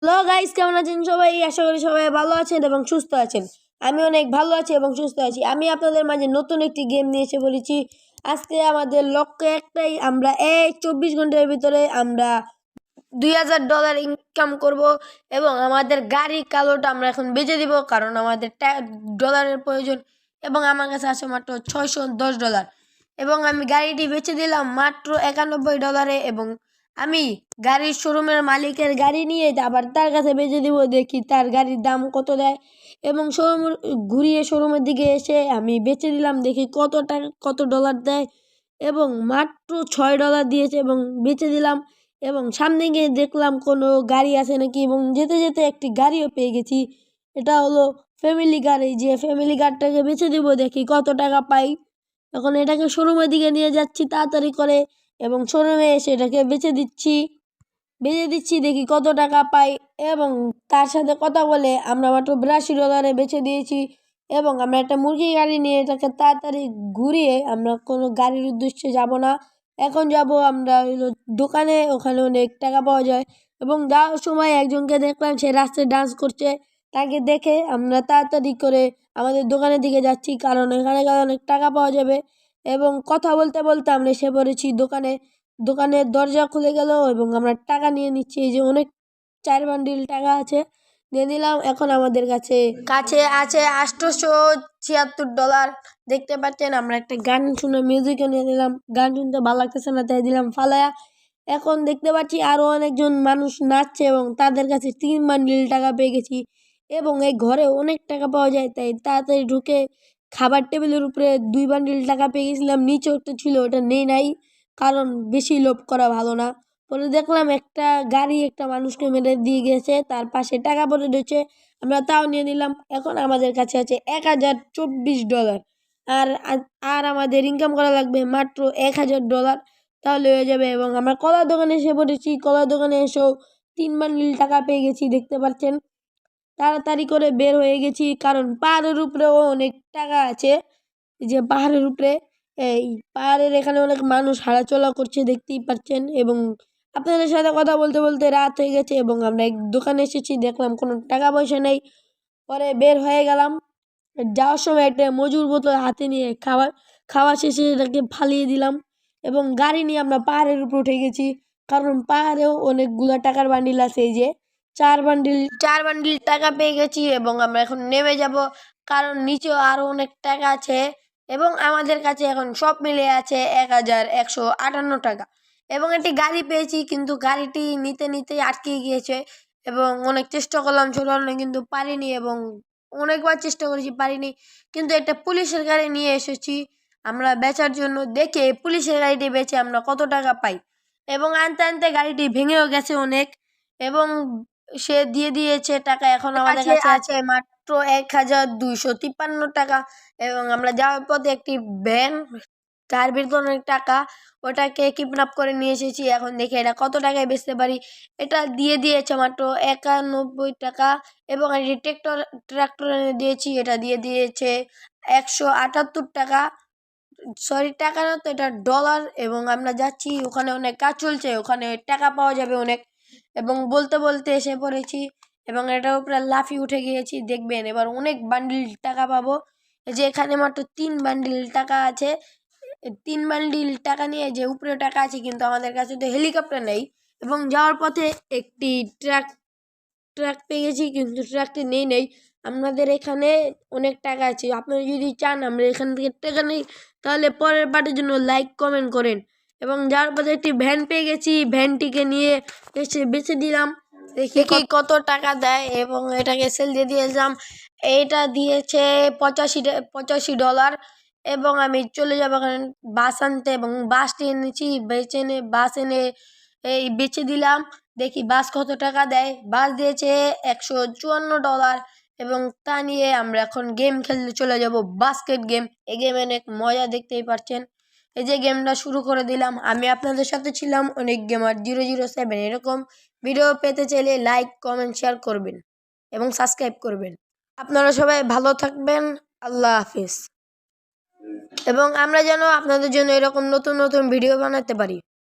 Hello guys, কেমন আছেন সবাই? আশা করি সবাই ভালো আছেন এবং সুস্থ আছেন। আমি অনেক ভালো আছি এবং সুস্থ আছি। আমি আপনাদের মাঝে নতুন একটি গেম নিয়ে এসে বলেছি। আজকে আমাদের লক্ষ্য একটাই, আমরা এই 24 ঘন্টার ভিতরে আমরা $2000 ইনকাম করব এবং আমাদের গাড়ি কালোটা আমরা এখন বেচে দিব, কারণ আমাদের ডলারের প্রয়োজন এবং আমার কাছে আছে মাত্র $610। এবং আমি গাড়িটি বেচে দিলাম মাত্র $91 এবং আমি গাড়ির শোরুমের মালিকের গাড়ি নিয়ে আবার তার কাছে বেচে দিব, দেখি তার গাড়ির দাম কত দেয়। এবং শোরুম ঘুরিয়ে শোরুমের দিকে এসে আমি বেচে দিলাম, দেখি কত টাকা কত ডলার দেয় এবং মাত্র $6 দিয়েছে এবং বেচে দিলাম। এবং সামনে গিয়ে দেখলাম কোনো গাড়ি আছে নাকি এবং যেতে যেতে একটি গাড়িও পেয়ে গেছি। এটা হলো ফ্যামিলি গাড়ি, যে ফ্যামিলি গাড়িটাকে বেচে দিব, দেখি কত টাকা পাই। এখন এটাকে শোরুমের দিকে নিয়ে যাচ্ছি তাড়াতাড়ি করে এবং শোরুমে এসে এটাকে বেচে দিচ্ছি, দেখি কত টাকা পাই। এবং তার সাথে কথা বলে আমরা মাত্র $82 বেচে দিয়েছি। এবং আমরা একটা মুরগি গাড়ি নিয়ে এটাকে তাড়াতাড়ি ঘুরিয়ে আমরা কোনো গাড়ির উদ্দেশ্যে যাব না, এখন যাব আমরা হলো দোকানে, ওখানে অনেক টাকা পাওয়া যায়। এবং যাওয়ার সময় একজনকে দেখলাম, সে রাস্তায় ডান্স করছে। তাকে দেখে আমরা তাড়াতাড়ি করে আমাদের দোকানের দিকে যাচ্ছি, কারণ এখানে গেলে অনেক টাকা পাওয়া যাবে। এবং কথা বলতে বলতে আমরা এসে পড়েছি দোকানে। দোকানের দরজা খুলে গেল এবং আমরা টাকা নিয়ে নিচ্ছি। এই যে অনেক 4 বান্ডিল টাকা আছে, দিয়ে দিলাম। এখন আমাদের কাছে কাছে আছে $876। দেখতে পাচ্ছেন, আমরা একটা গান শুনে মিউজিকও নিয়ে নিলাম। গান শুনতে ভালো লাগতেছে না, তাই দিলাম ফালায়া। এখন দেখতে পাচ্ছি আরও অনেকজন মানুষ নাচছে এবং তাদের কাছে 3 বান্ডিল টাকা পেয়ে গেছি। এবং এই ঘরে অনেক টাকা পাওয়া যায়, তাই তাড়াতাড়ি ঢুকে খাবার টেবিলের উপরে 2 বান্ডিল টাকা পেয়ে গেছিলাম। নিচে একটা ছিল, ওটা নেই নাই, কারণ বেশি লোভ করা ভালো না। পরে দেখলাম একটা গাড়ি একটা মানুষকে মেরে দিয়ে গেছে, তার পাশে টাকা পড়ে রয়েছে, আমরা তাও নিয়ে নিলাম। এখন আমাদের কাছে আছে $1024। আর আর আমাদের ইনকাম করা লাগবে মাত্র $1000, তাহলে হয়ে যাবে। এবং আমরা কলার দোকানে এসে পড়েছি। কলার দোকানে এসেও 3 বান্ডিল টাকা পেয়ে গেছি, দেখতে পাচ্ছেন। তাড়াতাড়ি করে বের হয়ে গেছি, কারণ পাহাড়ের উপরেও অনেক টাকা আছে। যে পাহাড়ের উপরে, এই পাহাড়ের এখানে অনেক মানুষ হাঁটাচলা করছে, দেখতেই পাচ্ছেন। এবং আপনাদের সাথে কথা বলতে বলতে রাত হয়ে গেছে এবং আমরা এক দোকানে এসেছি, দেখলাম কোনো টাকা পয়সা নেই। পরে বের হয়ে গেলাম। যাওয়ার সময় একটা মজুর বোতল হাতে নিয়ে খাওয়া শেষে এটাকে ফালিয়ে দিলাম। এবং গাড়ি নিয়ে আমরা পাহাড়ের উপর উঠে গেছি, কারণ পাহাড়েও অনেকগুলো টাকার বান্ডিল আছে। এই যে 4 বান্ডিল টাকা পেয়ে গেছি এবং আমরা এখন নেমে যাব, কারণ নিচেও আরও অনেক টাকা আছে। এবং আমাদের কাছে এখন সব মিলে আছে $1158 এবং একটি গাড়ি পেয়েছি, কিন্তু গাড়িটি নিতে নিতে আটকে গিয়েছে। এবং অনেক চেষ্টা করলাম ছোটানো, কিন্তু পারিনি। এবং অনেকবার চেষ্টা করেছি, পারিনি। কিন্তু একটা পুলিশের গাড়ি নিয়ে এসেছি আমরা বেচার জন্য, দেখে পুলিশের গাড়িটি বেচে আমরা কত টাকা পাই। এবং আনতে আনতে গাড়িটি ভেঙেও গেছে অনেক, এবং সে দিয়ে দিয়েছে টাকা। এখন আমাদের কাছে আছে মাত্র $1253 এবং আমরা যাওয়ার পথে একটি ভ্যান, তার ভিতরে অনেক টাকা, ওটাকে কিডন্যাপ করে নিয়ে এসেছি। এখন দেখি এটা কত টাকায় বেচতে পারি। এটা দিয়ে দিয়েছে মাত্র $91। এবং এটি ট্রাক্টর এনে দিয়েছি, এটা দিয়ে দিয়েছে $178। সরি, টাকা না তো, এটা ডলার। এবং আমরা যাচ্ছি, ওখানে অনেক কাজ চলছে, ওখানে টাকা পাওয়া যাবে অনেক। এবং বলতে বলতে এসে পড়েছি এবং এটার উপরে লাফিয়ে উঠে গিয়েছি, দেখবেন এবার অনেক বান্ডিল টাকা পাবো। যে এখানে মাত্র 3 বান্ডিল টাকা আছে। 3 বান্ডিল টাকা নিয়ে যে উপরে টাকা আছে, কিন্তু আমাদের কাছে তো হেলিকপ্টার নেই। এবং যাওয়ার পথে একটি ট্রাক পেয়ে গেছি, কিন্তু ট্রাকটি নেই। আমাদের এখানে অনেক টাকা আছে, আপনারা যদি চান আমরা এখান থেকে টাকা নেই, তাহলে পরের পার্টের জন্য লাইক কমেন্ট করেন। এবং যাওয়ার পথে একটি ভ্যান পেয়ে গেছি, ভ্যানটিকে নিয়ে এসে বেচে দিলাম, দেখি কত টাকা দেয়। এবং এটাকে সেল দিয়ে দিয়েছিলাম, এইটা দিয়েছে $85। এবং আমি চলে যাবো কারণ বাস আনতে, এবং বাসটি এনেছি, বাস এনে এই বেচে দিলাম। দেখি বাস কত টাকা দেয়। বাস দিয়েছে $154 এবং তা নিয়ে আমরা এখন গেম খেলতে চলে যাব, বাস্কেট গেম। এই গেমে অনেক মজা, দেখতেই পাচ্ছেন। এই যে গেমটা শুরু করে দিলাম। আমি আপনাদের সাথে ছিলাম অনেক গেমার 007। এরকম ভিডিও পেতে চাইলে লাইক কমেন্ট শেয়ার করবেন এবং সাবস্ক্রাইব করবেন। আপনারা সবাই ভালো থাকবেন। আল্লাহ হাফিজ। এবং আমরা যেন আপনাদের জন্য এরকম নতুন নতুন ভিডিও বানাতে পারি।